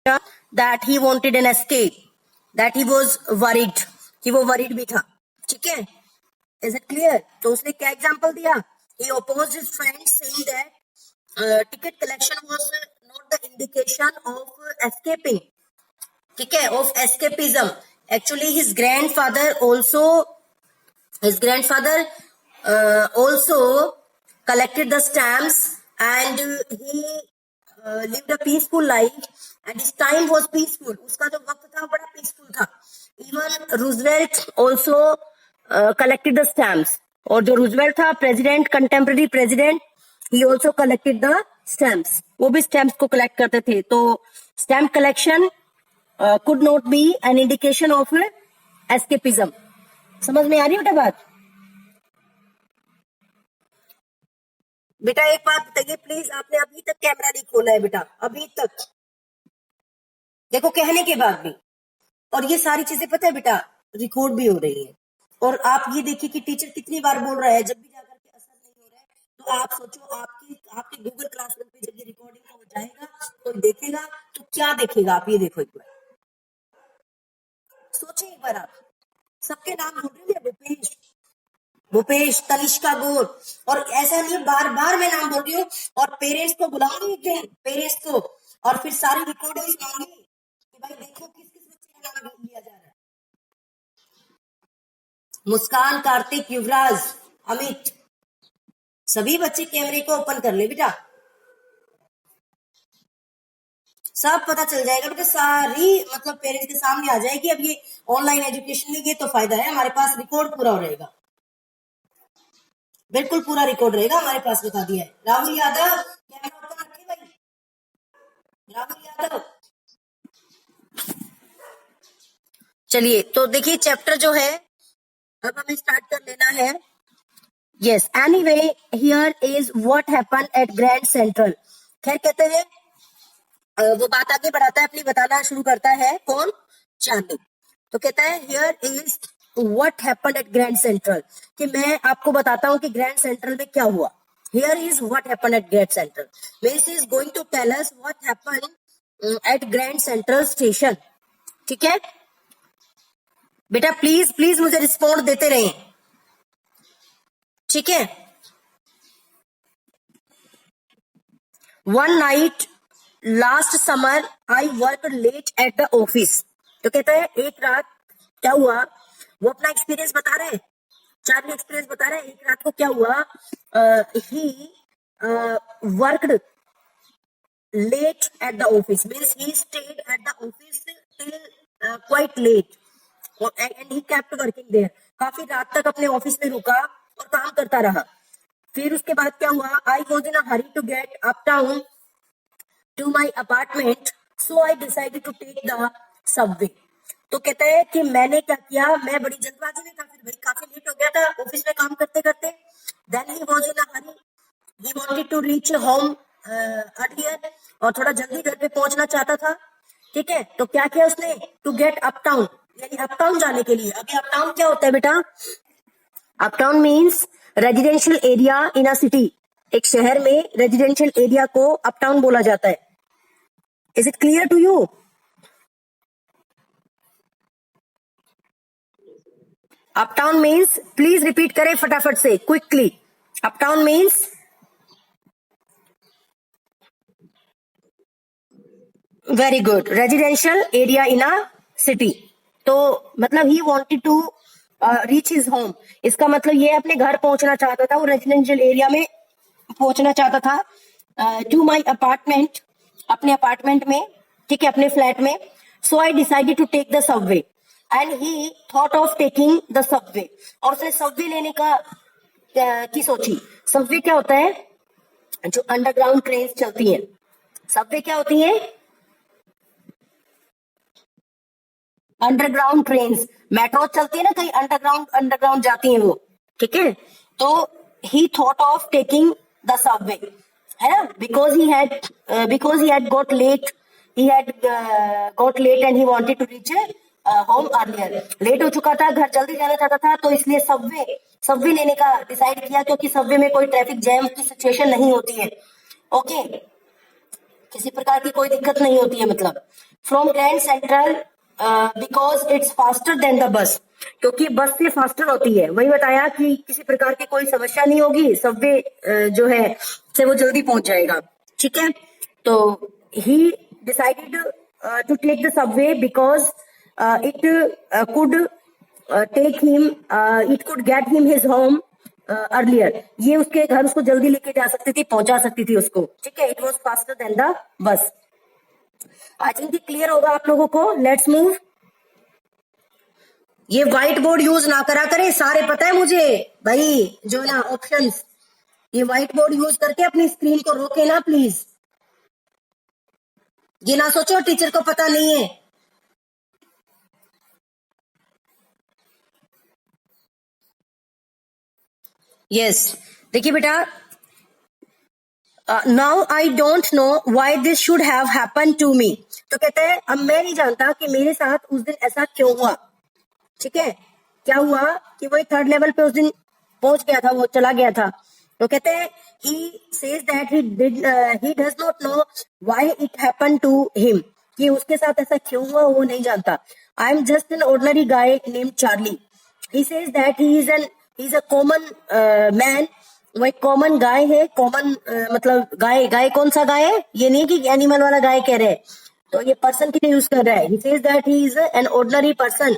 that he wanted an escape, that he was worried, कि वो worried भी था. ठीक है? Is it clear? तो उसने क्या example दिया? He opposed his friends saying that ticket collection was not the indication of escaping. ठीक है? Of escapism. Actually, his grandfather also collected the stamps and he lived a peaceful life and his time was peaceful. उसका जो वक्त था बड़ा peaceful था. Even Roosevelt also collected the stamps. और जो रूजवेल्ट था president, contemporary president, he also collected the stamps. वो भी स्टैम्प्स को कलेक्ट करते थे. तो stamp collection could not be an indication of escapism. समझ में आ रही है बेटा बात? बेटा एक बात बताइए प्लीज, आपने अभी तक कैमरा नहीं खोला है बेटा, अभी तक देखो कहने के बाद भी. और ये सारी चीजें पता है बेटा रिकॉर्ड भी हो रही है. और आप ये देखिए कि टीचर कितनी बार बोल रहा है, जब भी जाकर के असर नहीं हो रहा है तो आप सोचो आपके गूगल क्लासरूम पे जब ये रिकॉर्डिंग का हो जाएगा कोई देखेगा तो क्या देखेगा. आप ये देखो एक बार सोचिए, एक बार आप सबके नाम बोल रही है, भूपेश, तनिष्का गौर, और ऐसा नहीं बार बार मैं नाम बोल रही हूँ. और पेरेंट्स को बुलाऊंगी एक दिन, पेरेंट्स को, और फिर सारी रिकॉर्डिंग्स मांगी कि भाई देखो किस किस बच्चे का नाम लिया जा रहा है. मुस्कान, कार्तिक, युवराज, अमित, सभी बच्चे कैमरे को ओपन कर ले बेटा, सब पता चल जाएगा बेटा. सारी मतलब पेरेंट्स के सामने आ जाएगी. अब ये ऑनलाइन एजुकेशन में ये तो फायदा है, हमारे पास रिकॉर्ड पूरा रहेगा, बिल्कुल पूरा रिकॉर्ड रहेगा हमारे पास. बता दिया है. राहुल यादव कैमरा ओपन रखिए भाई, राहुल यादव. चलिए तो देखिए चैप्टर जो है अब हमें स्टार्ट कर लेना है. Yes, anyway here is what happened at Grand central. खैर कहते हैं वो बात आगे बढ़ाता है, अपनी बताना शुरू करता है कौन, चांदू. तो कहता है here is what happened at Grand central, कि मैं आपको बताता हूं कि ग्रैंड सेंट्रल में क्या हुआ. Here is what happened at Grand Central means is going to tell us what happened at Grand Central Station. ठीक है बेटा, प्लीज प्लीज मुझे रिस्पॉन्ड देते रहें. ठीक है. One night last summer I work late at the office. तो कहता है एक रात क्या हुआ, वो अपना एक्सपीरियंस बता रहे हैं, चार्ली एक्सपीरियंस बता रहे हैं. एक रात को क्या हुआ, he worked late at the office means he stayed at the office till quite late and he kept working there. काफी रात तक अपने ऑफिस में रुका और काम करता रहा. फिर उसके बाद क्या हुआ, I was in a hurry to get uptown to my apartment so I decided to take the subway. तो कहता है कि मैंने क्या किया, मैं बड़ी जल्दबाजी में था, फिर भाई काफी लेट हो गया था ऑफिस में काम करते करते. Then he was in a hurry, he wanted to reach home earlier, और थोड़ा जल्दी घर पे पहुंचना चाहता था. ठीक है. तो क्या किया उसने, टू गेट अप टाउन, यानी अप टाउन जाने के लिए. अभी अप टाउन क्या होता है बेटा, uptown means residential area in a city. एक शहर में रेजिडेंशियल एरिया को अप टाउन बोला जाता है. Is it clear to you? Uptown means, please repeat करें फटाफट से quickly. Uptown means very good, residential area in a city. तो मतलब ही वांटेड टू रीच हिज होम, इसका मतलब ये अपने घर पहुंचना चाहता था, वो रेजिडेंशियल एरिया में पहुंचना चाहता था. टू माई अपार्टमेंट, अपने अपार्टमेंट में, ठीक है, अपने फ्लैट में. So I decided to take the subway and he thought of taking the subway. और उसने सबवे लेने का की सोची. सबवे क्या होता है, जो अंडरग्राउंड ट्रेन चलती हैं. सबवे क्या होती है, अंडरग्राउंड ट्रेन. मेट्रो चलती है ना कहीं, अंडरग्राउंड जाती है वो. ठीक है. तो he thought of taking the subway, है ना, because he had got late, and he wanted to reach home earlier. Late हो चुका था, घर जल्दी जाना चाहता था, तो इसलिए सबवे लेने का डिसाइड किया, क्योंकि सबवे में कोई ट्रैफिक जैम की सिचुएशन नहीं होती है. ओके. किसी प्रकार की कोई दिक्कत नहीं होती है। मतलब from grand central because it's faster than the bus, क्योंकि बस से फास्टर होती है। वही बताया कि किसी प्रकार की कोई समस्या नहीं होगी, सबवे जो है से वो जल्दी पहुंच जाएगा। ठीक है, तो he decided to take the subway because it could take him, it could get him his home earlier. ये उसके घर उसको जल्दी लेके जा सकती थी, पहुंचा सकती थी उसको। ठीक है, it was faster than the bus. I think clear होगा आप लोगों को। Let's move. ये व्हाइट बोर्ड यूज ना करा करें, सारे पता है मुझे भाई, जो ना ऑप्शंस, ये व्हाइट बोर्ड यूज करके अपनी स्क्रीन को रोके ना प्लीज। ये ना सोचो टीचर को पता नहीं है। यस, देखिए बेटा, now I don't know why this should have happen to me. तो कहते हैं अब मैं नहीं जानता कि मेरे साथ उस दिन ऐसा क्यों हुआ। ठीक है, क्या हुआ कि वो थर्ड लेवल पे उस दिन पहुंच गया था, वो चला गया था। तो कहते हैं he says that he does not know why it happened to him, कि उसके साथ ऐसा क्यों हुआ वो नहीं जानता। I am just an ordinary guy named Charlie. He says that he is a common man. वो एक कॉमन गाय है। कॉमन मतलब गाय, गाय कौन सा गाय है, ये नहीं कि एनिमल वाला गाय कह रहे हैं, तो ये पर्सन के लिए यूज कर रहा है। He says that he is an ordinary person.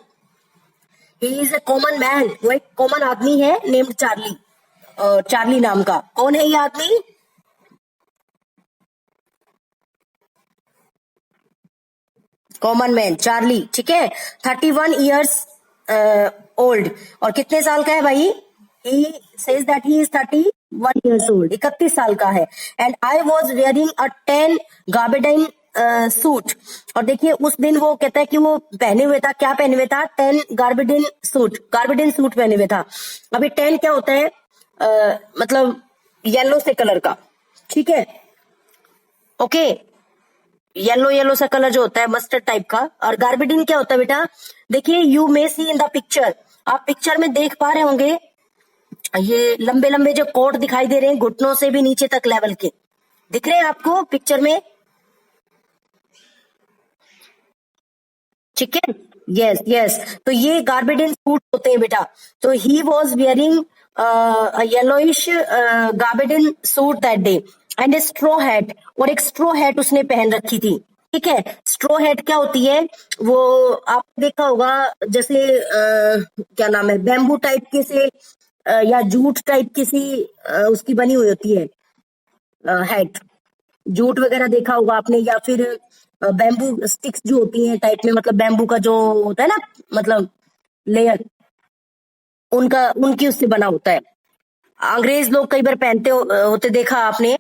He is a common man. वो एक कॉमन आदमी है नेम्ड चार्ली, चार्ली नाम का। कौन है ये आदमी? Common man Charlie. ठीक है, 31 ईयर्स ओल्ड। और कितने साल का है भाई? He says that he is 31 years old. 31 साल का है। And I was wearing a tan gabardine suit. और देखिए उस दिन वो कहता है कि वो पहने हुए था, क्या पहने हुए था? 10 गार्बेडिन सूट, गार्बेडिन सूट पहने हुए था। अभी 10 क्या होता है? मतलब येलो से कलर का। ठीक है, ओके, येलो येलो सा कलर जो होता है मस्टर्ड टाइप का। और गार्बेडिन क्या होता है बेटा? देखिए you may see in the picture, आप पिक्चर में देख पा रहे होंगे, ये लंबे लंबे जो कोट दिखाई दे रहे हैं, घुटनों से भी नीचे तक लेवल के दिख रहे हैं आपको पिक्चर में। ठीक है, यस यस, तो ये गार्बेडिन सूट होते हैं बेटा। तो he was wearing yellowish gabardine suit that day and a straw hat, और एक स्ट्रो हैट उसने पहन रखी थी। ठीक है, स्ट्रो हैट क्या होती है? वो आपने देखा होगा, जैसे क्या नाम है, बैम्बू टाइप के से या जूट टाइप की सी उसकी बनी हुई होती है हैट। जूट वगैरह देखा होगा आपने, या फिर बैम्बू स्टिक्स जो होती हैं टाइप में, मतलब बैम्बू का जो होता है ना, मतलब लेयर, उनका उनकी उससे बना होता है। अंग्रेज लोग कई बार पहनते होते देखा आपने।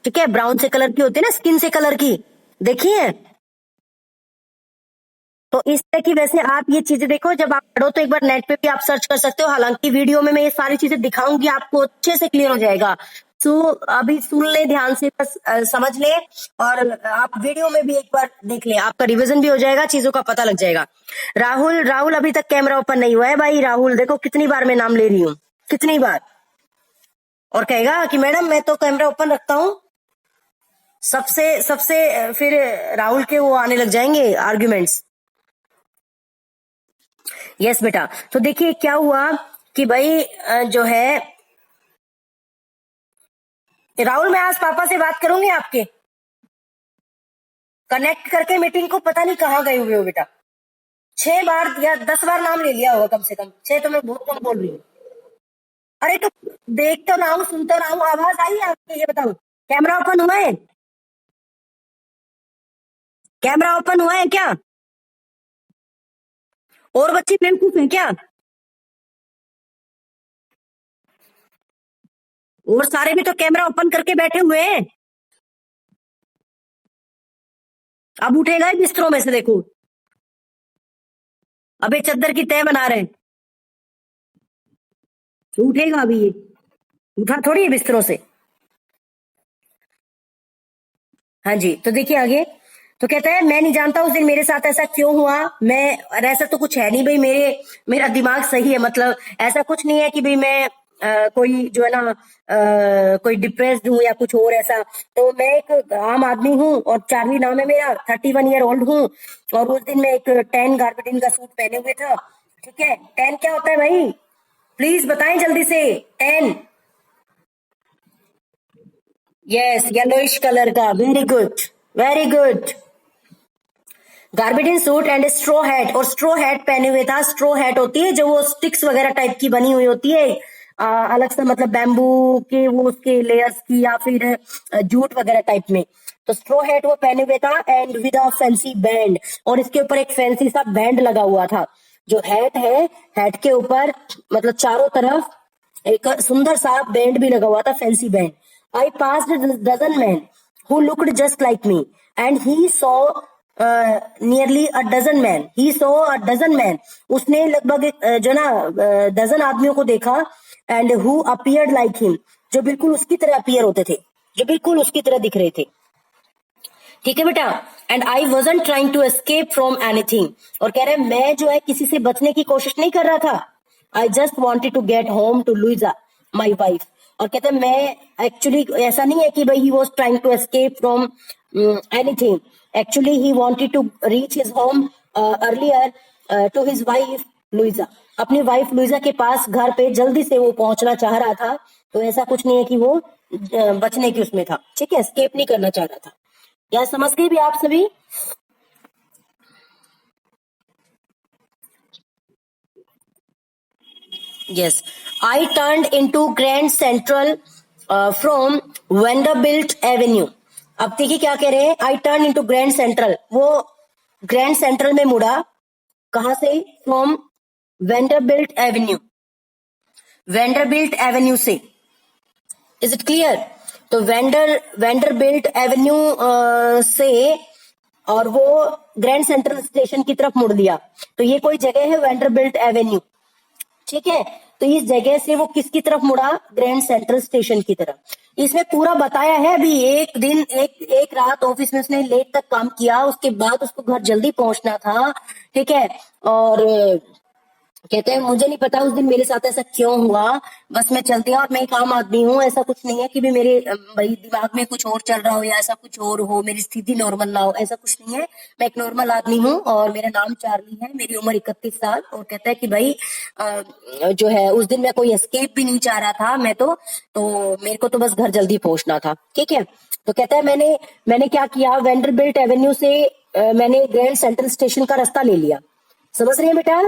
ठीक है, ब्राउन से कलर की होती है ना, स्किन से कलर की, देखी है? तो इस तरह की, वैसे आप ये चीजें देखो, जब आप पढ़ो तो एक बार नेट पे भी आप सर्च कर सकते हो। हालांकि वीडियो में मैं ये सारी चीजें दिखाऊंगी, आपको अच्छे से क्लियर हो जाएगा। तो अभी सुन ले ध्यान से, बस समझ ले, और आप वीडियो में भी एक बार देख ले, आपका रिवीजन भी हो जाएगा, चीजों का पता लग जाएगा। राहुल, राहुल अभी तक कैमरा ओपन नहीं हुआ है भाई। राहुल देखो कितनी बार मैं नाम ले रही हूँ, कितनी बार, और कहेगा कि मैडम मैं तो कैमरा ओपन रखता हूँ। सबसे सबसे फिर राहुल के वो आने लग जाएंगे आर्ग्यूमेंट्स। यस बेटा, तो देखिए क्या हुआ कि भाई जो है, राहुल मैं आज पापा से बात करूंगी आपके, कनेक्ट करके मीटिंग को। पता नहीं कहाँ गए हुए हो बेटा, 6 बार या 10 बार नाम ले लिया होगा कम से कम। 6 तो मैं बहुत कम बोल रही हूँ। अरे तो देख तो रहा हूँ, सुन तो रहा हूँ, आवाज आई है आपकी? ये बताओ, कैमरा ओपन हुआ है? कैमरा ओपन हुआ है क्या? और बच्चे बेवकूफ हैं क्या? और सारे भी तो कैमरा ओपन करके बैठे हुए हैं। अब उठेगा बिस्तरों में से, देखो अबे चद्दर की तह बना रहे हैं, उठेगा अभी ये, उठा थोड़ी है बिस्तरों से। हाँ जी, तो देखिए आगे, तो कहता है मैं नहीं जानता उस दिन मेरे साथ ऐसा क्यों हुआ। मैं, और ऐसा तो कुछ है नहीं भाई, मेरा दिमाग सही है, मतलब ऐसा कुछ नहीं है कि भाई मैं कोई जो है ना कोई डिप्रेस्ड हूँ या कुछ और ऐसा, तो मैं एक आम आदमी हूँ और चार्ली नाम है मेरा, 31 ईयर ओल्ड हूँ। और उस दिन मैं एक टैन गार्बेटिन का सूट पहने हुए था। ठीक है, टैन क्या होता है भाई, प्लीज बताएं जल्दी से। टैन, यस, येलोइश कलर का, very good, very good. Gabardine suit and straw hat, और स्ट्रो हैट पहने हुए था। स्ट्रो हैट होती है जो वो स्टिक्स वगैरह टाइप की बनी हुई होती है, अलग से, मतलब बैम्बू के वो उसके लेयर्स की, या फिर जूट वगैरह टाइप में। तो स्ट्रो हैट वो पहने हुए था and with a fancy band, और इसके ऊपर एक फैंसी सा बैंड लगा हुआ था। जो हैट है, हैट के ऊपर मतलब चारों तरफ एक सुंदर सा बैंड भी लगा हुआ था, fancy band. I passed dozen man who looked just like me, and he saw nearly a dozen men. He saw a dozen men. उसने लगभग जो ना डजन आदमियों को देखा, and who appeared like him, जो बिल्कुल उसकी तरह अपीयर होते थे, जो बिल्कुल उसकी तरह दिख रहे थे। ठीक है बेटा, and I wasn't trying to escape from anything, और कह रहे मैं जो है किसी से बचने की कोशिश नहीं कर रहा था। I just wanted to get home to Luisa my wife, और कहते हैं मैं एक्चुअली ऐसा नहीं है कि भाई he was trying to escape from anything, actually he wanted to reach his home earlier to his wife Luisa, अपनी वाइफ लुइजा के पास घर पे जल्दी से वो पहुंचना चाह रहा था। तो ऐसा कुछ नहीं है कि वो बचने की उसमें था, ठीक है, एस्केप नहीं करना चाह रहा था। क्या समझ गए भी आप सभी? Yes, I turn into Grand Central from Vanderbilt Avenue. अब देखिए क्या कह रहे हैं, I turn into Grand Central, वो ग्रैंड सेंट्रल में मुड़ा, कहां से, from Vanderbilt Avenue, Vanderbilt Avenue से। Is it clear? तो वेंडरबिल्ट एवेन्यू से, और वो ग्रैंड सेंट्रल स्टेशन की तरफ मुड़ दिया। तो ये कोई जगह है वेंडरबिल्ट एवेन्यू, ठीक है। तो इस जगह से वो किसकी तरफ मुड़ा, ग्रैंड सेंट्रल स्टेशन की तरफ। इसमें पूरा बताया है। अभी एक दिन एक रात ऑफिस में उसने लेट तक काम किया, उसके बाद उसको घर जल्दी पहुंचना था, ठीक है। और कहते हैं मुझे नहीं पता उस दिन मेरे साथ ऐसा क्यों हुआ, बस मैं चलती हूँ और मैं एक आम आदमी हूँ, ऐसा कुछ नहीं है कि भी मेरे भाई दिमाग में कुछ और चल रहा हो या ऐसा कुछ और हो, मेरी स्थिति नॉर्मल ना हो, ऐसा कुछ नहीं है। मैं एक नॉर्मल आदमी हूँ और मेरा नाम चार्ली है, मेरी उम्र 31 साल। और कहता है कि भाई जो है उस दिन मैं कोई एस्केप भी नहीं चाह रहा था, मैं तो मेरे को तो बस घर जल्दी पहुंचना था, ठीक है। तो कहता है मैंने क्या किया, वेंडरबिल्ट एवेन्यू से मैंने ग्रैंड सेंट्रल स्टेशन का रास्ता ले लिया। समझ रहे हैं बेटा?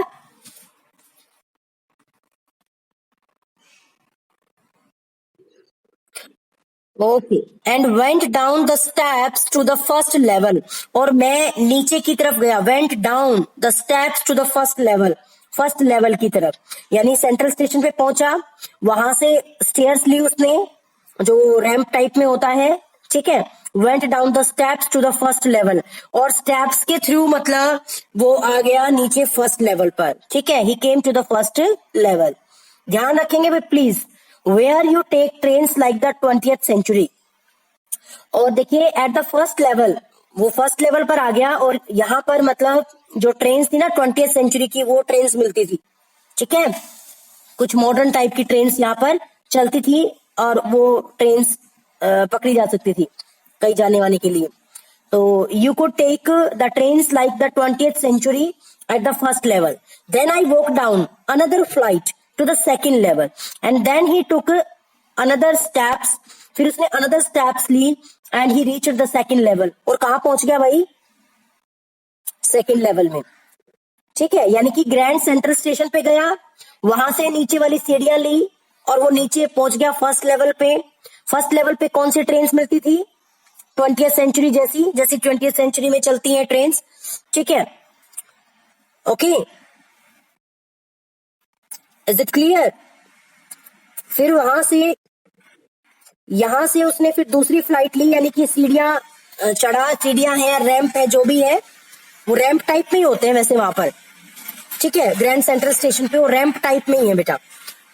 Okay, and went down the steps to the first level, और मैं नीचे की तरफ गया, went down the steps to the first level, first level की तरफ, यानी सेंट्रल स्टेशन पे पहुंचा, वहां से स्टेयर्स ली उसने, जो रैंप टाइप में होता है, ठीक है। Went down the steps to the first level, और स्टेप्स के थ्रू मतलब वो आ गया नीचे फर्स्ट लेवल पर, ठीक है। He came to the first level. ध्यान रखेंगे भाई please, where you take trains like the 20th century. और देखिए एट द फर्स्ट लेवल, वो फर्स्ट लेवल पर आ गया, और यहाँ पर मतलब जो ट्रेन थी ना 20th सेंचुरी की, वो ट्रेन मिलती थी, ठीक है। कुछ मॉडर्न टाइप की ट्रेन यहाँ पर चलती थी, और वो ट्रेन पकड़ी जा सकती थी कहीं जाने वाने के लिए। तो you could take the trains like the 20th century at the first level. Then I walked down another flight to the second level, and then he took another steps. फिर उसने another steps Lee and he reached the second level. और कहाँ पहुंच गया भाई? Second level में, ठीक है। यानी कि ग्रैंड सेंट्रल स्टेशन पे गया, वहां से नीचे वाली सीढ़ियां ली, और वो नीचे पहुंच गया फर्स्ट लेवल पे। फर्स्ट लेवल पे कौन सी ट्रेन मिलती थी? 20th सेंचुरी जैसी 20th सेंचुरी में चलती हैं ट्रेन, ठीक है। Okay, is it clear? फिर वहां से, यहां से उसने फिर दूसरी फ्लाइट ली, यानी कि सीढ़ियां चढ़ा, सीढ़ियां हैं, रैंप है, जो भी है वो रैंप टाइप में ही होते हैं वैसे वहां पर, ठीक है। ग्रैंड सेंट्रल स्टेशन पे वो रैंप टाइप में ही है बेटा।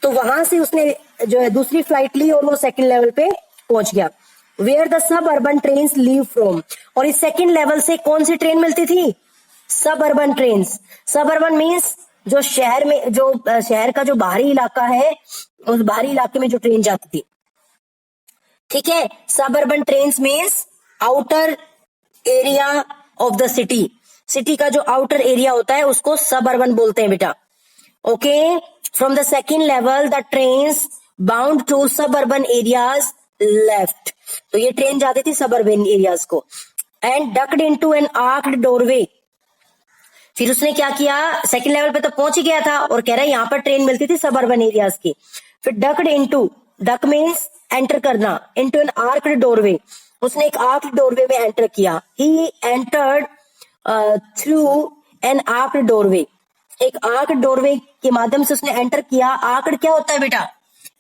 तो वहां से उसने जो है दूसरी फ्लाइट ली, और वो सेकंड लेवल पे पहुंच गया, where the suburban train leave from. और इस सेकंड लेवल से कौन सी ट्रेन मिलती थी? Suburban train. सब अर्बन मीन्स जो शहर में जो शहर का जो बाहरी इलाका है, उस बाहरी इलाके में जो ट्रेन जाती थी। ठीक है, सब urban train means outer area of the city. City का जो आउटर एरिया होता है उसको सब अर्बन बोलते हैं बेटा। Okay, from the second level the trains bound to suburban areas left. तो ये ट्रेन जाती थी सब अर्बन एरियाज को। And ducked into an arched doorway. फिर उसने क्या किया, सेकंड लेवल पे तो पहुंच ही गया था और कह रहा है यहां पर ट्रेन मिलती थी सब अर्बन एरियाज की। फिर ducked into, duck means enter करना, इनटू एन आर्क्ड डोरवे, उसने एक आर्क्ड डोरवे में एंटर किया। He entered through an arched doorway, एक आर्क्ड डोरवे के माध्यम से उसने एंटर किया। आर्क्ड क्या होता है बेटा?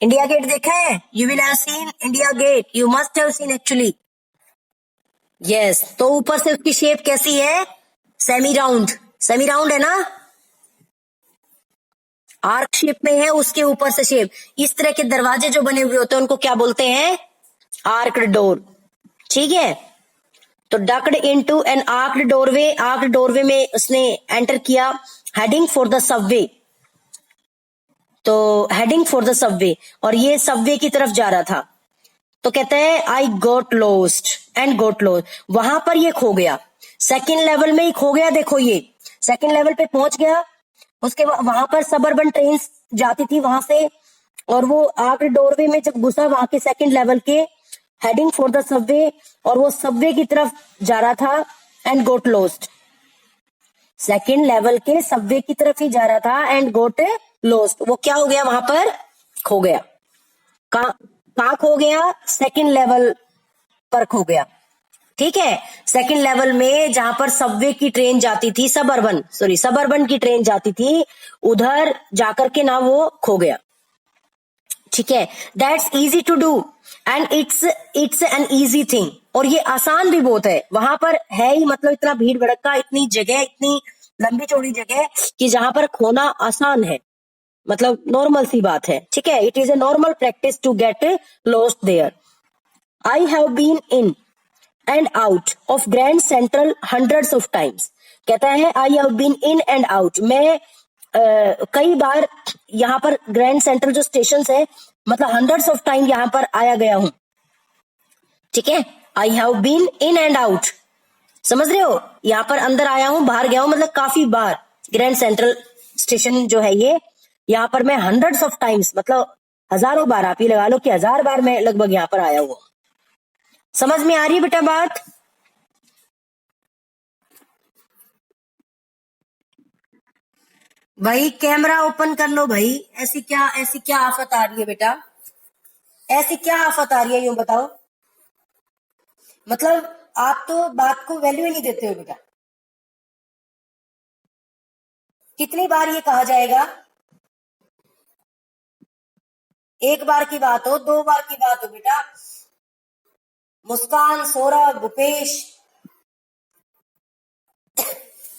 इंडिया गेट देखा है? You will have seen India Gate, you must have seen actually. Yes, तो ऊपर से उसकी शेप कैसी है? सेमी राउंड, सेमी राउंड है ना, आर्क शेप में है उसके ऊपर से शेप। इस तरह के दरवाजे जो बने हुए होते हैं उनको क्या बोलते हैं? आर्क्ड डोर। ठीक है, तो ducked into an arched doorway, आर्क्ड doorway में उसने एंटर किया। हेडिंग फॉर द सबवे, तो हेडिंग फॉर द सबवे, और ये सबवे की तरफ जा रहा था। तो कहते हैं आई गोट लॉस्ट एंड गोट लॉस्ट, वहां पर ये खो गया, सेकेंड लेवल में ही खो गया। देखो ये सेकेंड लेवल पे पहुंच गया, उसके बाद वहां पर सबअर्बन ट्रेन जाती थी वहां से, और वो आर्क्ड डोरवे में जब घुसा वहां के सेकेंड लेवल के, हेडिंग फॉर द सबवे, और वो सबवे की तरफ जा रहा था। And got lost, second level के सबवे की तरफ ही जा रहा था। एंड गोट लॉस्ट, वो क्या हो गया? वहां पर खो गया। कहां खो गया? सेकेंड लेवल पर खो गया। ठीक है, सेकेंड लेवल में जहां पर सबवे की ट्रेन जाती थी, सबअर्बन की ट्रेन जाती थी, उधर जाकर के ना वो खो गया। ठीक है, that's easy to do and it's an easy thing, और ये आसान भी बहुत है। वहां पर है ही, मतलब इतना भीड़ भड़का, इतनी जगह, इतनी लंबी चौड़ी जगह कि जहां पर खोना आसान है, मतलब नॉर्मल सी बात है। ठीक है, it is a normal practice to get lost there. I have been in and out of Grand Central hundreds of times. कहता है I have been in and out, मैं कई बार यहाँ पर ग्रैंड सेंट्रल जो स्टेशन है, मतलब हंड्रेड्स ऑफ टाइम यहाँ पर आया गया हूं। ठीक है, I have been in and out, समझ रहे हो? यहाँ पर अंदर आया हूं, बाहर गया हूं, मतलब काफी बार। ग्रैंड सेंट्रल स्टेशन जो है ये, यहाँ पर मैं हंड्रेड्स ऑफ टाइम्स, मतलब हजारों बार, आप ये लगा लो कि 1000 बार मैं लगभग यहाँ पर आया हुआ। समझ में आ रही है बेटा बात? भाई कैमरा ओपन कर लो भाई, ऐसी क्या आफत आ रही है बेटा? ऐसी क्या आफत आ रही है, यूं बताओ। मतलब आप तो बात को वैल्यू ही नहीं देते हो बेटा। कितनी बार ये कहा जाएगा? एक बार की बात हो, 2 बार की बात हो बेटा। मुस्कान, सौरभ, भूपेश,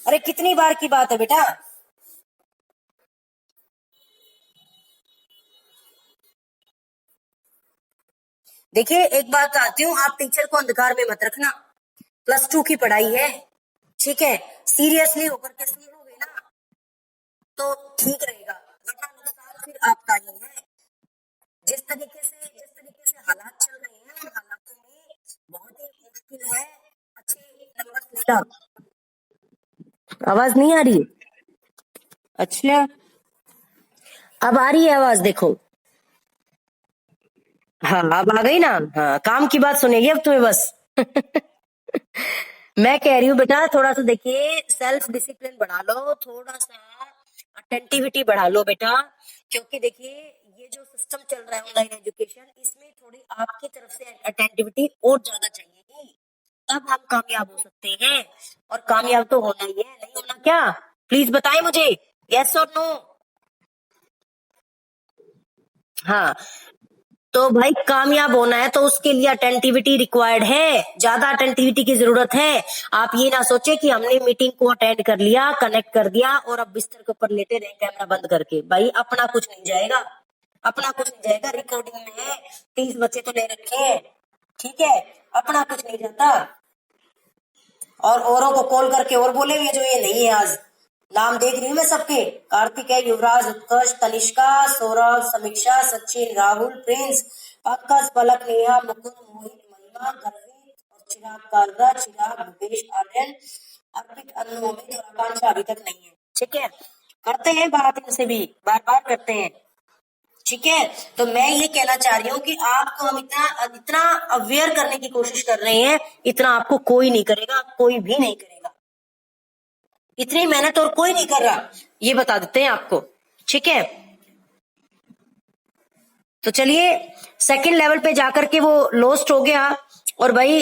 अरे कितनी बार की बात है बेटा? देखिए एक बात आती हूँ, आप टीचर को अंधकार में मत रखना। +2 की पढ़ाई है, ठीक है, सीरियसली होकर के सुन लोगे ना तो ठीक रहेगा, वरना नुकसान फिर आपका ही है। जिस तरीके से हालात चल रहे हैं, उन हालातों में बहुत ही मुश्किल है अच्छे नंबर लेना। आवाज नहीं आ रही? अच्छा, अब आ रही है आवाज, देखो। हाँ अब आ गई ना। हाँ, काम की बात सुनेगी अब तुम्हें बस। मैं कह रही हूँ बेटा, थोड़ा सा देखिए सेल्फ डिसिप्लिन बढ़ा लो, थोड़ा सा अटेंटिविटी बढ़ा लो बेटा, क्योंकि देखिए ये जो सिस्टम चल रहा है ऑनलाइन एजुकेशन, इसमें थोड़ी आपकी तरफ से अटेंटिविटी और ज्यादा चाहिए, तब हम कामयाब हो सकते हैं। और कामयाब तो होना ही है, नहीं होना क्या? प्लीज बताएं मुझे, यस और नो। हाँ, तो भाई कामयाब होना है तो उसके लिए अटेंटिविटी रिक्वायर्ड है, ज्यादा अटेंटिविटी की जरूरत है। आप ये ना सोचे कि हमने मीटिंग को अटेंड कर लिया, कनेक्ट कर दिया और अब बिस्तर के ऊपर लेटे रहे कैमरा बंद करके। भाई अपना कुछ नहीं जाएगा, अपना कुछ नहीं जाएगा। रिकॉर्डिंग में है, 30 बच्चे तो ले रखे हैं, ठीक है, अपना कुछ नहीं जाता। और औरों को कॉल करके और बोलेंगे जो ये नहीं है आज। नाम देख रही हूँ मैं सबके, कार्तिक है, युवराज, उत्कर्ष, तनिष्का, सौरभ, समीक्षा, सचिन, राहुल, प्रिंस, पंकज, पलक, नेहा, मुकुंद, मोहित, महिमा, गर्वित और चिराग, कालरा, चिराग, भूपेश, आर्यन, अर्पित, अनु, अमित और आकांक्षा अभी तक नहीं है। ठीक है, करते हैं बात इनसे भी, बार बार करते हैं। ठीक है, तो मैं ये कहना चाह रही हूँ कि आपको हम इतना इतना अवेयर करने की कोशिश कर रहे हैं, इतना आपको कोई नहीं करेगा, कोई भी नहीं करेगा। इतनी मेहनत और कोई नहीं कर रहा, ये बता देते हैं आपको। ठीक है, तो चलिए सेकंड लेवल पे जाकर के वो लोस्ट हो गया। और भाई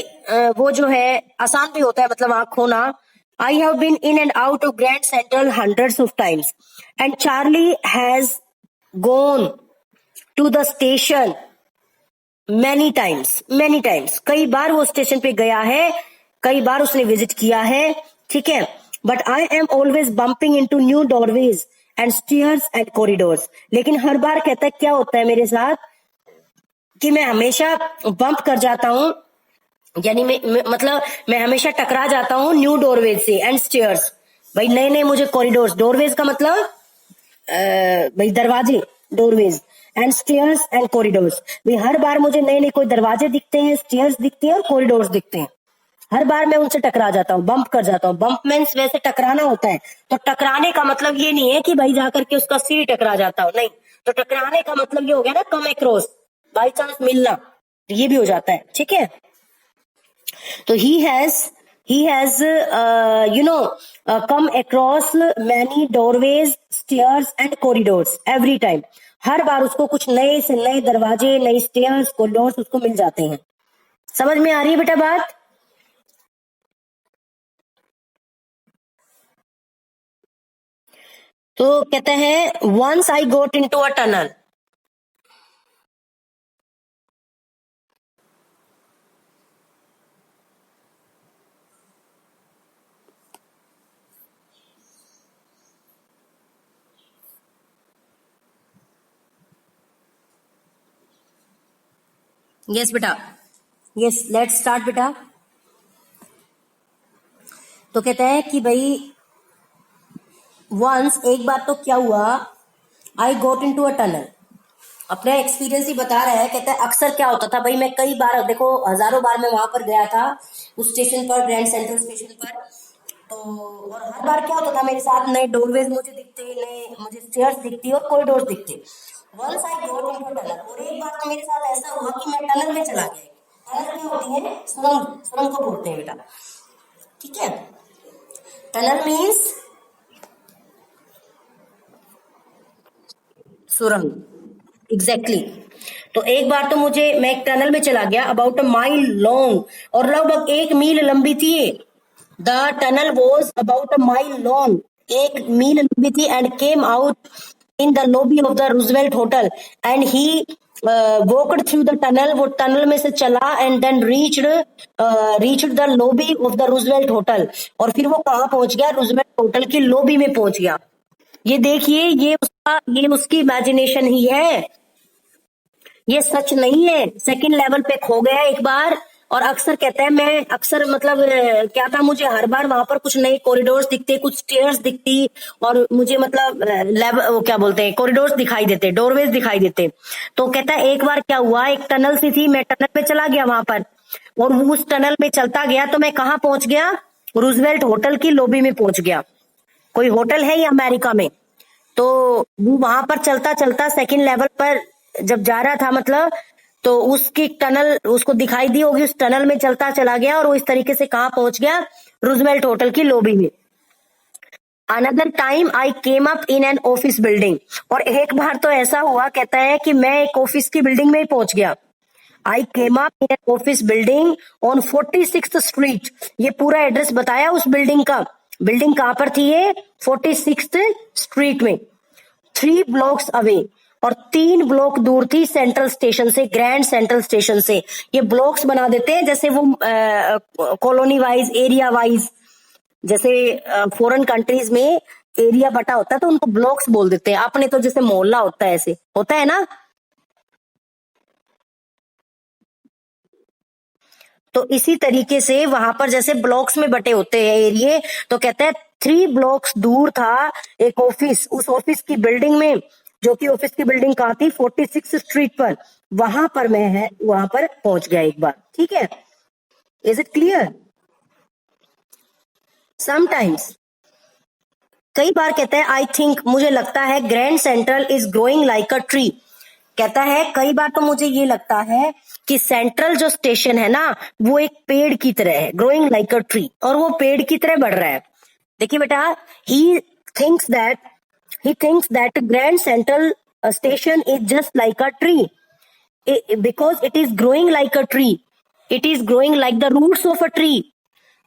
वो जो है आसान भी होता है, मतलब आंख खोना। I have been in and out of Grand Central hundreds of times and Charlie has gone to the station many times, कई बार वो स्टेशन पे गया है, कई बार उसने विजिट किया है। ठीक है, but I am always bumping in to new doorways and stairs and corridors. लेकिन हर बार कहता है क्या होता है मेरे साथ कि मैं हमेशा बम्प कर जाता हूं, यानी मतलब मैं हमेशा टकरा जाता हूं न्यू डोरवेज से एंड स्टेयर्स। भाई नए नए मुझे कॉरिडोर्स, डोरवेज का मतलब भाई दरवाजे, doorways and stairs and corridors. भाई हर बार मुझे नए नए कोई दरवाजे दिखते हैं, स्टेयर्स दिखती है और कॉरिडोर्स दिखते हैं। हर बार मैं उनसे टकरा जाता हूँ, बम्प कर जाता हूँ। बम्प मीन्स वैसे टकराना होता है, तो टकराने का मतलब ये नहीं है कि भाई जाकर के उसका सिर टकरा जाता हो, नहीं। तो टकराने का मतलब ये हो गया ना कम अक्रॉस, बाई चांस मिलना, ये भी हो जाता है। ठीक है, तो he has come across many doorways, stairs and corridors every time। हर बार उसको कुछ नए से नए दरवाजे, नए स्टेयर्स, कॉरिडोर्स उसको मिल जाते हैं। समझ में आ रही है बेटा बात? तो कहते हैं once I got into a tunnel. Yes बेटा, यस लेट्स स्टार्ट बेटा। तो कहता है कि भाई वंस, एक बार तो क्या हुआ, आई गोट इनटू अ टनल। अपना एक्सपीरियंस ही बता रहा है। कहता है अक्सर क्या होता था भाई, मैं कई बार, देखो हजारों बार मैं वहां पर गया था उस स्टेशन पर, ग्रैंड सेंट्रल स्टेशन पर। तो और हर बार क्या होता था मेरे साथ, नए डोरवेज मुझे दिखते, नए मुझे स्टेयर्स दिखती और कॉरिडोर्स दिखते। Once I got into tunnel, और एक बार तो मेरे साथ ऐसा हुआ कि मैं टनल में चला गया। टनल क्या होती है? सुरंग, सुरंग को बोलते हैं बेटा। ठीक है, टनल मीन्स सुरंग, एग्जैक्टली exactly। तो एक बार तो मैं एक टनल में चला गया, अबाउट अ माइल लॉन्ग, और लगभग 1 मील लंबी थी। The tunnel was about a mile long, 1 मील लंबी थी। And came out in the lobby of the Roosevelt hotel and he walked through the tunnel, वो टनल में से चला and then reached the lobby of the Roosevelt hotel. और फिर वो कहाँ पहुंच गया? रूजवेल्ट होटल की लॉबी में पहुंच गया। ये देखिए, ये उसकी इमेजिनेशन ही है, ये सच नहीं है। सेकंड लेवल पे खो गया एक बार, और अक्सर कहता है मैं अक्सर, मतलब क्या था, मुझे हर बार वहां पर कुछ नए कॉरिडोर्स दिखते, कुछ स्टेयर्स दिखती, और मुझे मतलब लेवल, क्या बोलते हैं, कॉरिडोर्स दिखाई देते, डोरवेज दिखाई देते। तो कहता है एक बार क्या हुआ, एक टनल सी थी, मैं टनल पे चला गया वहां पर, और वो उस टनल में चलता गया तो मैं कहाँ पहुंच गया? रूजवेल्ट होटल की लॉबी में पहुंच गया। कोई होटल है ये अमेरिका में। तो वो वहां पर चलता चलता सेकंड लेवल पर जब जा रहा था, मतलब तो उसकी टनल उसको दिखाई दी होगी, उस टनल में चलता चला गया, और वो इस तरीके से कहाँ पहुंच गया? रूजवेल्ट होटल की लॉबी में। Another time I came up in an office building, और एक बार तो ऐसा हुआ, कहता है कि मैं एक ऑफिस की बिल्डिंग में ही पहुंच गया। I came up in an office building on 46th street. ये पूरा एड्रेस बताया उस बिल्डिंग का। बिल्डिंग कहां पर थी ये? 46th स्ट्रीट में, 3 ब्लॉक्स अवे, और 3 ब्लॉक दूर थी सेंट्रल स्टेशन से, ग्रैंड सेंट्रल स्टेशन से। ये ब्लॉक्स बना देते हैं जैसे वो कॉलोनी वाइज, एरिया वाइज, जैसे फॉरेन कंट्रीज में एरिया बटा होता है तो उनको ब्लॉक्स बोल देते हैं। अपने तो जैसे मोहल्ला होता है, ऐसे होता है ना। तो इसी तरीके से वहां पर जैसे ब्लॉक्स में बटे होते हैं एरिए, तो कहते हैं 3 ब्लॉक्स दूर था एक ऑफिस, उस ऑफिस की बिल्डिंग में, जो कि ऑफिस की बिल्डिंग कहाँ थी, 46 स्ट्रीट पर, वहां पर वहां पर पहुंच गया एक बार। ठीक है, इज इट क्लियर? समटाइम्स, कई बार कहते हैं आई थिंक, मुझे लगता है, grand central is growing like a tree. कहता है कई बार तो मुझे ये लगता है कि सेंट्रल जो स्टेशन है ना, वो एक पेड़ की तरह है, ग्रोइंग लाइक अ ट्री, और वो पेड़ की तरह बढ़ रहा है। देखिए बेटा, he thinks that Grand Central Station is just like a tree, because it is growing like a tree, it is growing like the roots of a tree.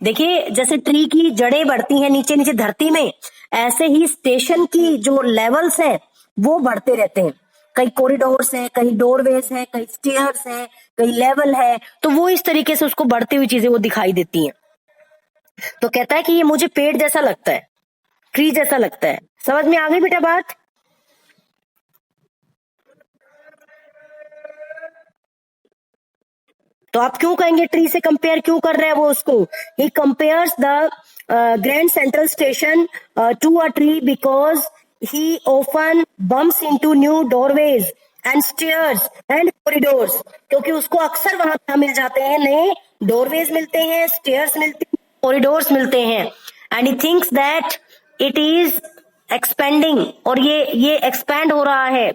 देखिए, जैसे ट्री की जड़ें बढ़ती हैं नीचे नीचे धरती में, ऐसे ही स्टेशन की जो लेवल्स हैं वो बढ़ते रहते हैं। कई कॉरिडोर्स हैं, कई डोरवेज हैं, कई स्टेयर्स हैं, कई लेवल है, तो वो इस तरीके से उसको बढ़ती हुई चीजें वो दिखाई देती हैं। तो कहता है कि ये मुझे पेड़ जैसा लगता है, ट्री जैसा लगता है। समझ में आ गई बेटा बात? तो आप क्यों कहेंगे ट्री से कंपेयर क्यों कर रहे हैं वो उसको? He compares the Grand Central Station to a tree because he often bumps into new doorways and stairs and corridors, क्योंकि उसको अक्सर वहां मिल जाते हैं, नए डोरवेज मिलते हैं, स्टेयर्स मिलते हैं, कॉरिडोर्स मिलते हैं, and he thinks that it is expanding, और ये एक्सपैंड हो रहा है,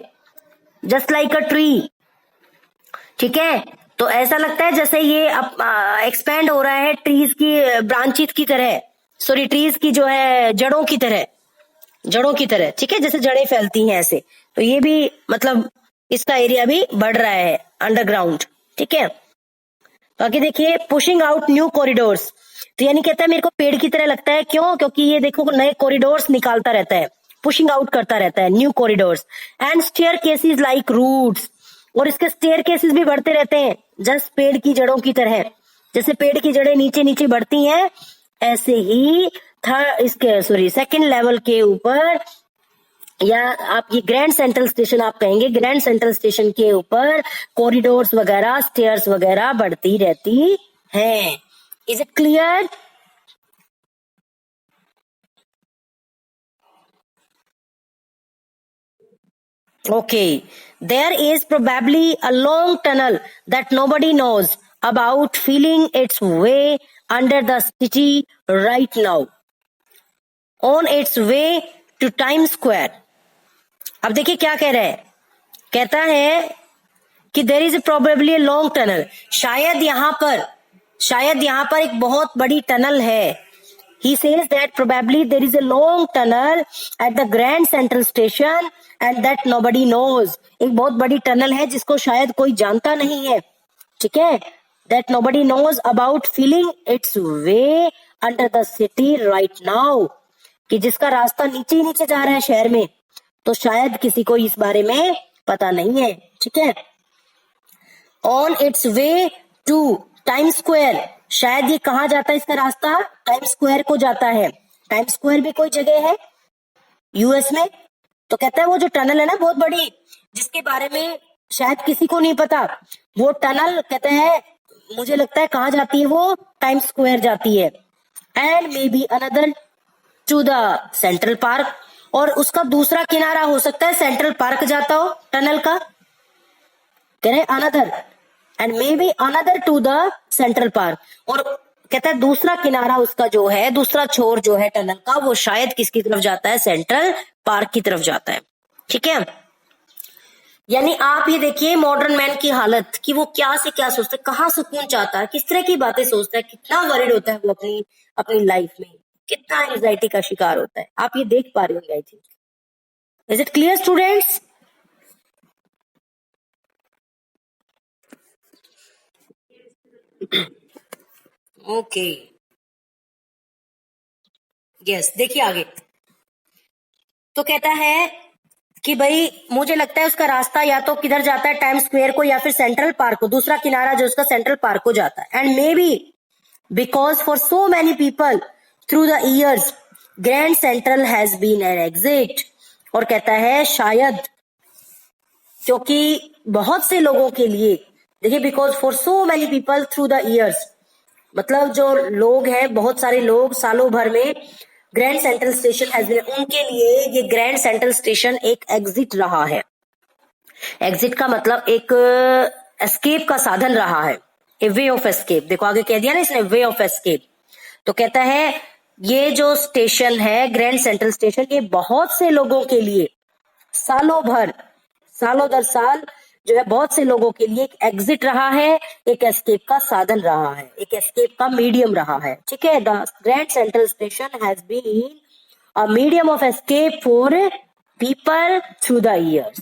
जस्ट लाइक अ ट्री। ठीक है, तो ऐसा लगता है जैसे ये एक्सपैंड हो रहा है ट्रीज की ब्रांचेस की तरह, सॉरी ट्रीज की जो है जड़ों की तरह, जड़ों की तरह। ठीक है, जैसे जड़ें फैलती हैं ऐसे, तो ये भी मतलब इसका एरिया भी बढ़ रहा है अंडरग्राउंड। ठीक है, बाकी देखिए, पुशिंग आउट न्यू कॉरिडोर्स, तो यानी कहता है मेरे को पेड़ की तरह लगता है, क्यों? क्योंकि ये देखो नए कॉरिडोर्स निकालता रहता है, पुशिंग आउट करता रहता है, new corridors and staircases like roots, और इसके स्टेयर केसेस भी बढ़ते रहते हैं जस्ट पेड़ की जड़ों की तरह। जैसे पेड़ की जड़ें नीचे नीचे बढ़ती हैं, ऐसे ही सेकंड लेवल के ऊपर, या आप ये ग्रैंड सेंट्रल स्टेशन आप कहेंगे, ग्रैंड सेंट्रल स्टेशन के ऊपर कॉरिडोर्स वगैरह, स्टेयर्स वगैरह बढ़ती रहती हैं। Is it clear? Okay, there is probably a long tunnel that nobody knows about feeling its way under the city right now, on its way to Times Square. अब देखिए क्या कह रहा है, कहता है कि there is probably a long tunnel, शायद यहाँ पर एक बहुत बड़ी टनल है। He says that probably there is a long tunnel at the Grand Central Station and that nobody knows. एक बहुत बड़ी टनल है जिसको शायद कोई जानता नहीं है। ठीक है, that nobody knows about feeling its way under the city right now, कि जिसका रास्ता नीचे ही नीचे जा रहा है शहर में, तो शायद किसी को इस बारे में पता नहीं है। ठीक है, on its way to Time Square, शायद ये कहाँ जाता है इसका रास्ता? टाइम स्क्वायर को जाता है। टाइम स्क्वायर भी कोई जगह है यूएस में। तो कहता है वो जो टनल है ना बहुत बड़ी, जिसके बारे में शायद किसी को नहीं पता, वो टनल कहते हैं मुझे लगता है कहाँ जाती है, वो टाइम स्क्वायर जाती है। And maybe another to the Central Park, और उसका दूसरा किनारा हो सकता है सेंट्रल पार्क जाता हो टनल का। कह रहे another end maybe another to the Central Park, और कहता है दूसरा किनारा उसका जो है, दूसरा छोर जो है टनल का, वो शायद किसकी तरफ जाता है? सेंट्रल पार्क की तरफ जाता है। ठीक है, यानी आप ये देखिए मॉडर्न मैन की हालत, कि वो क्या से क्या सोचता है, कहाँ सुकून चाहता है, किस तरह की बातें सोचता है, कितना वरीड होता है वो अपनी लाइफ में, कितना एंजाइटी का शिकार होता है। आप ये देख पा रहे होंगे I think. Is it clear students? Okay, yes, देखिए आगे। तो कहता है कि भाई मुझे लगता है उसका रास्ता या तो किधर जाता है, टाइम स्क्वायर को या फिर सेंट्रल पार्क को, दूसरा किनारा जो उसका सेंट्रल पार्क को जाता है। And maybe because for so many people through the years Grand Central has been an exit, और कहता है शायद क्योंकि बहुत से लोगों के लिए, देखिए because for so many people through the years, मतलब जो लोग हैं, बहुत सारे लोग सालों भर में Grand Central Station has been, उनके लिए ये ग्रैंड सेंट्रल स्टेशन एक एग्जिट रहा है। एग्जिट का मतलब एक एस्केप का साधन रहा है, ए वे ऑफ एस्केप। देखो आगे कह दिया ना इसने, वे ऑफ एस्केप। तो कहता है ये जो स्टेशन है ग्रैंड सेंट्रल स्टेशन, ये बहुत से लोगों के लिए सालों भर, सालों दर साल जो है बहुत से लोगों के लिए एक एग्जिट रहा है, एक एस्केप का साधन रहा है, एक एस्केप का मीडियम रहा है। ठीक है, the Grand Central Station has been a medium of escape for people through the years.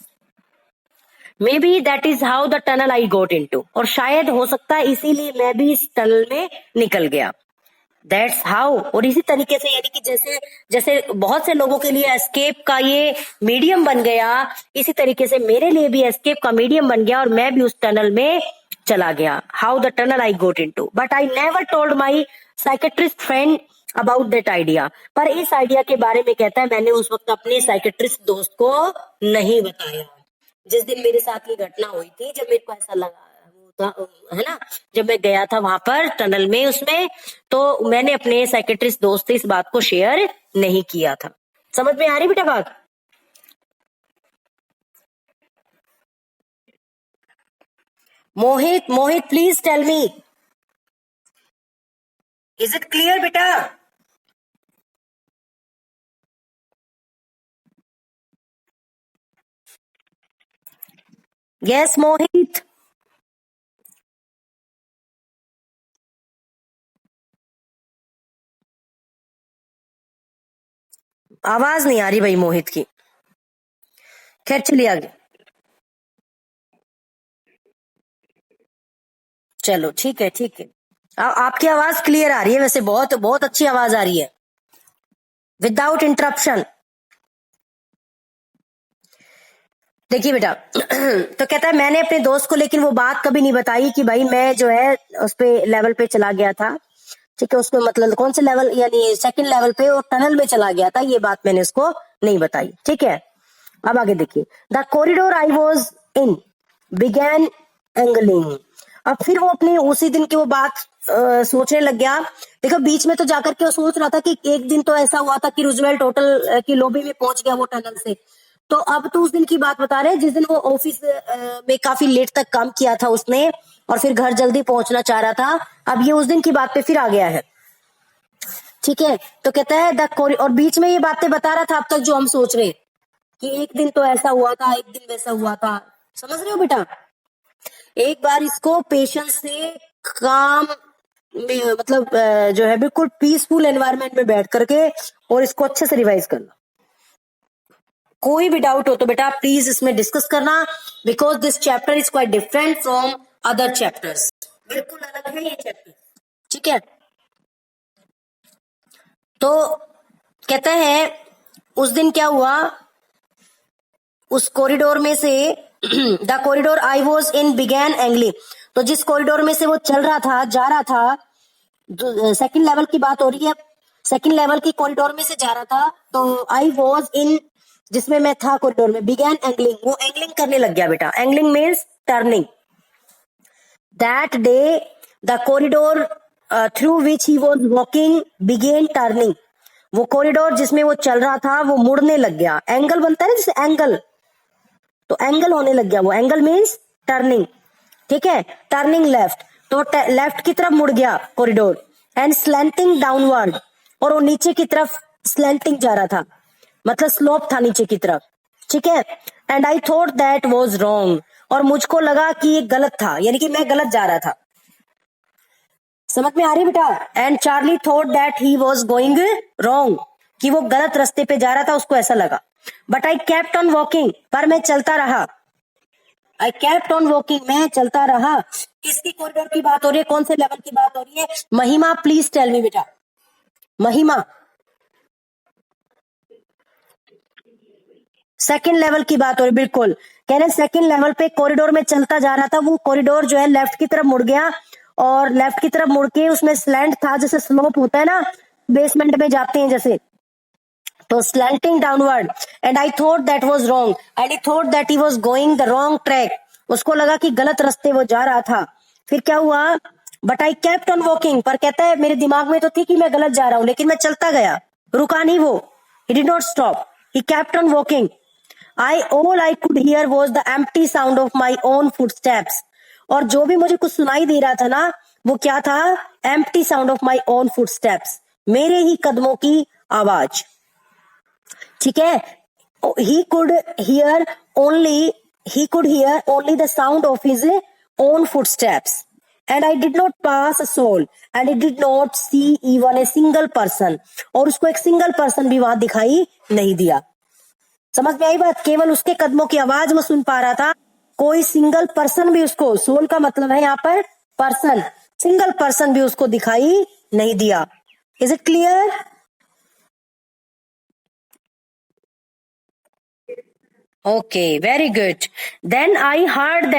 May be that is how the tunnel I got into, और शायद हो सकता है इसीलिए मैं भी इस टनल में निकल गया। दैट्स हाउ, और इसी तरीके से यानी कि जैसे जैसे बहुत से लोगों के लिए एस्केप का ये मीडियम बन गया, इसी तरीके से मेरे लिए भी एस्केप का मीडियम बन गया और मैं भी उस टनल में चला गया। How the tunnel I got into, but I never told my psychiatrist friend about that idea. पर इस आइडिया के बारे में कहता है मैंने उस वक्त अपने साइकेट्रिस्ट दोस्त को नहीं बताया। जिस दिन मेरे साथ ये घटना हुई थी, जब मेरे को ऐसा लगा है ना, जब मैं गया था वहां पर टनल में उसमें, तो मैंने अपने साइकेट्रिस्ट दोस्त से इस बात को शेयर नहीं किया था। समझ में आ रही बेटा बात? Mohit, Mohit please tell me, is it clear बेटा? यस मोहित। आवाज नहीं आ रही भाई मोहित की। खैर चलिए आगे। चलो ठीक है, ठीक है। आपकी आवाज क्लियर आ रही है वैसे, बहुत बहुत अच्छी आवाज आ रही है, विदाउट इंटरप्शन। देखिए बेटा तो कहता है मैंने अपने दोस्त को लेकिन वो बात कभी नहीं बताई कि भाई मैं जो है उस पे लेवल पे चला गया था। ठीक है, उसको मतलब कौन से लेवल, यानी सेकंड लेवल पे और टनल में चला गया था, ये बात मैंने उसको नहीं बताई। ठीक है, अब आगे देखिए। The corridor I was in began angling. अब फिर वो अपनी उसी दिन की वो बात सोचने लग गया। देखो बीच में तो जाकर के वो सोच रहा था कि एक दिन तो ऐसा हुआ था कि रूजवेल्ट होटल की लॉबी में पहुंच गया वो टनल से। तो अब तो उस दिन की बात बता रहे हैं जिस दिन वो ऑफिस में काफी लेट तक काम किया था उसने और फिर घर जल्दी पहुंचना चाह रहा था। अब ये उस दिन की बात पे फिर आ गया है। ठीक है, तो कहता है द कोरी, और बीच में ये बातें बता रहा था अब तक जो हम सोच रहे हैं कि एक दिन तो ऐसा हुआ था, एक दिन वैसा हुआ था। समझ रहे हो बेटा? एक बार इसको पेशेंस से, काम में मतलब जो है बिल्कुल पीसफुल एनवायरनमेंट में बैठ करके और इसको अच्छे से रिवाइज करना। कोई भी डाउट हो तो बेटा प्लीज इसमें डिस्कस करना, because this chapter is quite different from other chapters. बिल्कुल अलग है ये चैप्टर। ठीक है, तो कहता है उस दिन क्या हुआ, उस कॉरिडोर में से the corridor I was in began एंगली, तो जिस कॉरिडोर में से वो चल रहा था, जा रहा था, सेकंड लेवल की बात हो रही है, सेकंड लेवल की कॉरिडोर में से जा रहा था, तो आई वॉज इन, जिसमें मैं था कॉरिडोर में, बिगैन एंगलिंग, वो एंगलिंग करने लग गया बेटा। Angling means turning. That day the corridor through which he was walking began turning, वो कॉरिडोर जिसमें वो चल रहा था वो मुड़ने लग गया। एंगल बनता है ना जैसे एंगल, तो एंगल होने लग गया, वो एंगल मीन्स टर्निंग। ठीक है, टर्निंग लेफ्ट, तो लेफ्ट की तरफ मुड़ गया कॉरिडोर। एंड स्लैंटिंग डाउनवर्ड, और वो नीचे की तरफ स्लैंटिंग जा रहा था, मतलब स्लोप था नीचे की तरफ। ठीक है, and I thought that was wrong, और मुझको लगा कि ये गलत था, यानी कि मैं गलत जा रहा था। समझ में आ रही बेटा? And Charlie thought that he was going wrong, कि वो गलत रास्ते पे जा रहा था, उसको ऐसा लगा। But I kept on walking, पर मैं चलता रहा। आई केप्ट ऑन वॉकिंग, मैं चलता रहा। किसकी कॉरिडोर की बात हो रही है, कौन से लेवल की बात हो रही है? महिमा प्लीज टेल मी बेटा, महिमा सेकंड लेवल की बात हो रही, बिल्कुल। कह रहे सेकंड लेवल पे कॉरिडोर में चलता जा रहा था, वो कॉरिडोर जो है लेफ्ट की तरफ मुड़ गया, और लेफ्ट की तरफ मुड़ के उसमें स्लैंट था, जैसे स्लोप होता है ना बेसमेंट में जाते हैं जैसे, तो slanting downward. And I thought that was wrong, and he thought that he was going the wrong track, उसको लगा कि गलत रास्ते वो जा रहा था। फिर क्या हुआ? But I kept on walking, पर कहता है मेरे दिमाग में तो थी कि मैं गलत जा रहा हूं, लेकिन मैं चलता गया। रुका नहीं वो, he did not stop, he kept on walking. All I could hear was the empty sound of my own footsteps. और जो भी मुझे कुछ सुनाई दे रहा था ना, वो क्या था? Empty sound of my own footsteps, मेरे ही कदमों की आवाज. ठीक है. he could hear only the sound of his own footsteps, and I did not pass a soul, and I did not see even a single person. और उसको एक single person भी वहां दिखाई नहीं दिया. समझ में आई बात? केवल उसके कदमों की आवाज वो सुन पा रहा था, कोई सिंगल पर्सन भी उसको, सोल का मतलब है यहाँ पर पर्सन, सिंगल पर्सन भी उसको दिखाई नहीं दिया. Is it clear? Okay, very good. Then I heard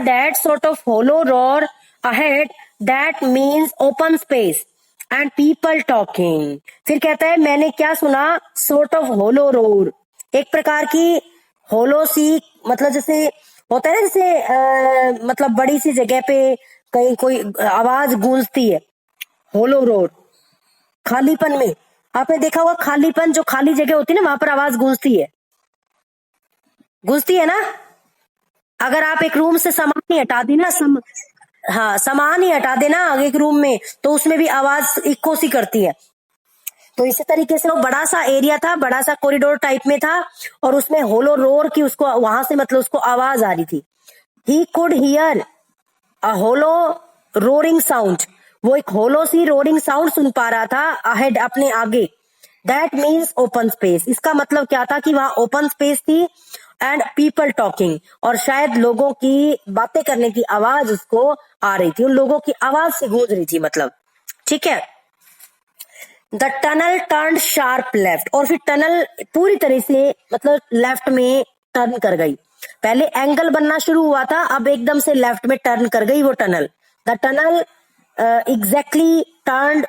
that sort of hollow roar ahead. That means open space and people talking. फिर कहता है मैंने क्या सुना? Sort of hollow roar, एक प्रकार की होलो सी, मतलब जैसे होता है ना, जैसे मतलब बड़ी सी जगह पे कहीं कोई आवाज गूंजती है, होलो रोर. खालीपन में आपने देखा होगा, खालीपन, जो खाली जगह होती है ना, वहां पर आवाज गूंजती है ना. अगर आप एक रूम से सामान ही हटा देना, सामान ही हटा देना एक रूम में, तो उसमें भी आवाज इको सी करती है. तो इसी तरीके से वो बड़ा सा एरिया था, बड़ा सा कॉरिडोर टाइप में था, और उसमें होलो रोर की उसको वहां से मतलब उसको आवाज आ रही थी. He could hear a hollow roaring sound, वो एक होलो सी रोरिंग साउंड सुन पा रहा था अहेड, अपने आगे. दैट मीन्स ओपन स्पेस, इसका मतलब क्या था कि वहां ओपन स्पेस थी, एंड पीपल टॉकिंग, और शायद लोगों की बातें करने की आवाज उसको आ रही थी, उन लोगों की आवाज से गूंज रही थी मतलब. ठीक है. The tunnel turn sharp left, और फिर टनल पूरी तरह से मतलब लेफ्ट में टर्न कर गई. पहले एंगल बनना शुरू हुआ था, अब एकदम से लेफ्ट में टर्न कर गई वो tunnel. The tunnel exactly turn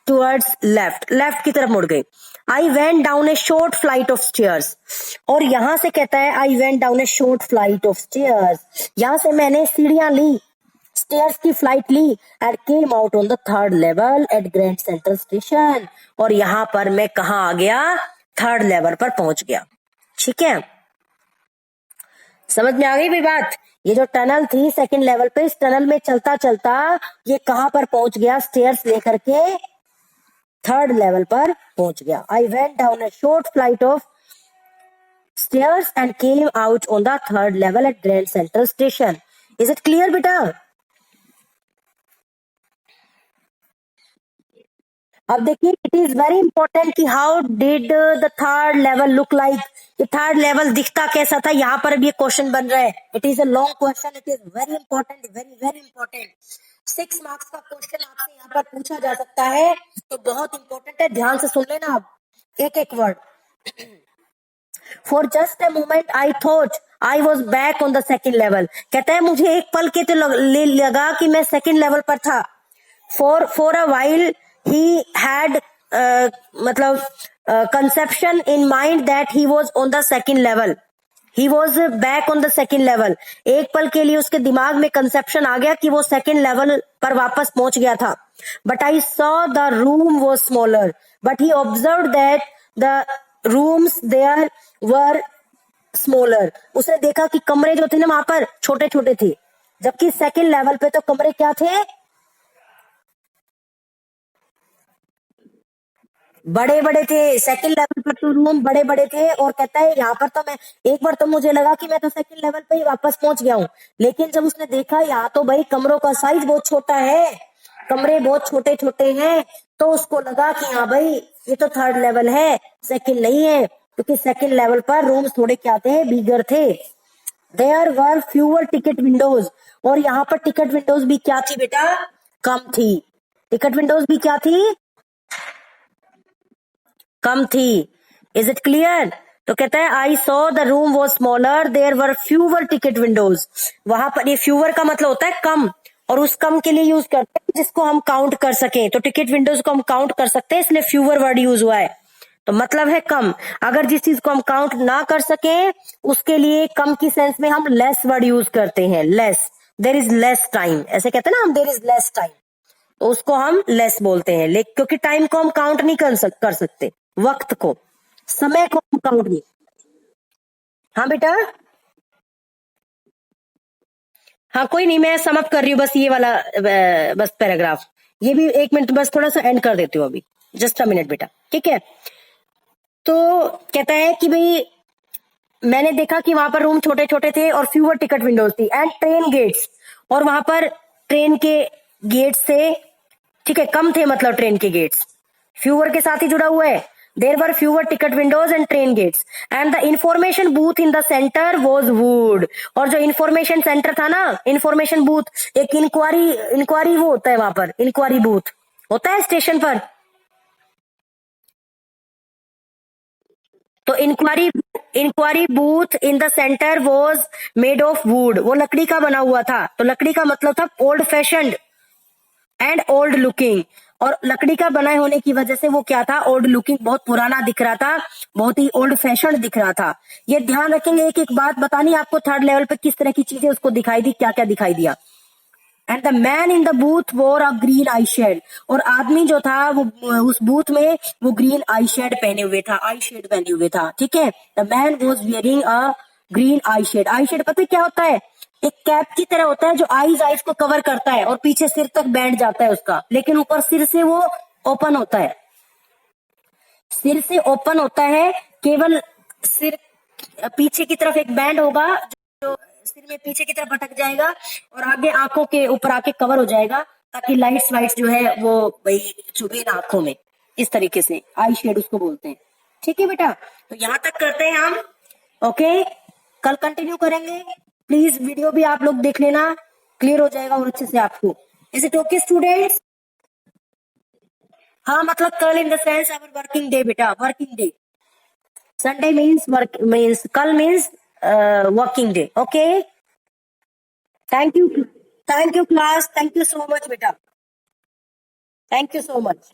towards left की तरफ मुड़ गई. I went down a short flight of stairs, और यहां से कहता है I went down a short flight of stairs, यहां से मैंने सीढ़ियां ली, स्टेयर्स की फ्लाइट ली, and came out on the 3rd level at Grand Central Station, और यहां पर मैं कहा आ गया? 3rd लेवल पर पहुंच गया. ठीक है, समझ में आ गई भाई बात? ये जो टनल थी 2nd लेवल पे, इस टनल में चलता चलता ये कहां पर पहुंच गया? स्टेयर्स लेकर के 3rd लेवल पर पहुंच गया. I went down a short flight of stairs and came out on the 3rd level at Grand Central Station. Is it clear बेटा? अब देखिए, इट इज वेरी इंपॉर्टेंट कि how did the 3rd level look like, ये 3rd level दिखता कैसा था, यहाँ पर भी ये क्वेश्चन बन रहा है. It is a long question, it is very important, very very important. 6 marks का क्वेश्चन आपसे यहाँ पर पूछा जा सकता है, तो बहुत इंपॉर्टेंट है, ध्यान से सुन लेना आप एक एक word. For just a moment I thought I was back on the 2nd level, कहता है मुझे एक पल के तो लगा कि मैं 2nd लेवल पर था. For a while he had मतलब conception in mind that he was on the 2nd level. He was back on the 2nd level. एक पल के लिए उसके दिमाग में कंसेप्शन आ गया कि वो 2nd लेवल पर वापस पहुंच गया था. But I saw the room was smaller. But he observed that the rooms there were smaller. उसने देखा कि कमरे जो थे ना वहां पर छोटे छोटे थे, जबकि 2nd लेवल पे तो कमरे क्या थे? बड़े बड़े थे. 2nd लेवल पर तो रूम बड़े बड़े थे, और कहता है यहाँ पर तो मैं एक बार तो मुझे लगा कि मैं तो 2nd लेवल पे ही वापस पहुंच गया हूँ, लेकिन जब उसने देखा यहाँ तो भाई कमरों का साइज बहुत छोटा है, कमरे बहुत छोटे छोटे हैं, तो उसको लगा कि हाँ भाई ये तो 3rd लेवल है, 2nd नहीं है, क्योंकि 2nd लेवल पर रूम्स थोड़े क्या थे? बिगर थे. There were fewer ticket windows, और यहाँ पर टिकट विंडोज भी क्या थी बेटा? कम थी. टिकट विंडोज भी क्या थी? कम थी. Is it clear? तो कहता है I saw the room was smaller, there were fewer ticket windows. वहां पर ये फ्यूअर का मतलब होता है कम, और उस कम के लिए यूज करते हैं जिसको हम काउंट कर सकें. तो टिकट विंडोज को हम काउंट कर सकते हैं, इसलिए फ्यूअर वर्ड यूज हुआ है, तो मतलब है कम. अगर जिस चीज को हम काउंट ना कर सके, उसके लिए कम की सेंस में हम लेस वर्ड यूज करते हैं. Less, there is less time, ऐसे कहते हैं ना हम, देयर इज लेस टाइम. तो उसको हम लेस बोलते हैं, लेकिन क्योंकि टाइम को हम काउंट नहीं कर सकते, वक्त को, समय को हम काउंट नहीं। हाँ बेटा, हाँ कोई नहीं, मैं समाप्त कर रही हूँ बस ये वाला बस पैराग्राफ, ये भी 1 मिनट बस थोड़ा सा एंड कर देती हूँ अभी, जस्ट अ मिनट बेटा, ठीक है। तो कहता है कि भाई मैंने देखा कि वहां पर रूम छोटे छोटे थे और फ्यूअर टिकट विंडोज थी एंड ट्रेन गेट्स, और वहां पर ट्रेन के गेट्स थे, ठीक है, कम थे, मतलब ट्रेन के गेट्स फ्यूअर के साथ ही जुड़ा हुआ है। There were fewer ticket windows and train gates and the information booth in the centre was wood, और जो इंफॉर्मेशन सेंटर था ना, इंफॉर्मेशन बूथ, एक इंक्वायरी वो होता है वहां पर, इंक्वायरी बूथ होता है स्टेशन पर, तो inquiry booth in the centre was made of wood, वो लकड़ी का बना हुआ था, तो लकड़ी का मतलब था old fashioned and old looking, और लकड़ी का बनाए होने की वजह से वो क्या था, ओल्ड लुकिंग, बहुत पुराना दिख रहा था, बहुत ही ओल्ड फैशन दिख रहा था। ये ध्यान रखेंगे, एक एक बात बतानी आपको, थर्ड लेवल पे किस तरह की चीजें उसको दिखाई दी, क्या क्या दिखाई दिया। And the man in the booth वोर अ ग्रीन आई शेड, और आदमी जो था वो उस बूथ में वो ग्रीन आई शेड पहने हुए था, आई शेड पहने हुए था, ठीक है। The man was wearing a green eye shade, eye shade पता है क्या होता है, एक कैप की तरह होता है जो आईज को कवर करता है और पीछे सिर तक बैठ जाता है उसका, लेकिन ऊपर सिर से वो ओपन होता है, सिर से ओपन होता है, केवल सिर पीछे की तरफ एक बैंड होगा जो सिर में पीछे की तरफ भटक जाएगा और आगे आंखों के ऊपर आके कवर हो जाएगा, ताकि लाइट्स वाइट्स जो है वो भाई चुभे ना आंखों में, इस तरीके से आई शेड उसको बोलते हैं, ठीक है बेटा। तो यहां तक करते हैं हम, ओके, कल कंटिन्यू करेंगे, प्लीज वीडियो भी आप लोग देख लेना, क्लियर हो जाएगा और अच्छे से आपको। Is it okay students? हाँ मतलब कल in the sense our working day बेटा, working day, Sunday means work means कल means working day, okay. Thank you class, thank you so much बेटा, थैंक यू सो मच।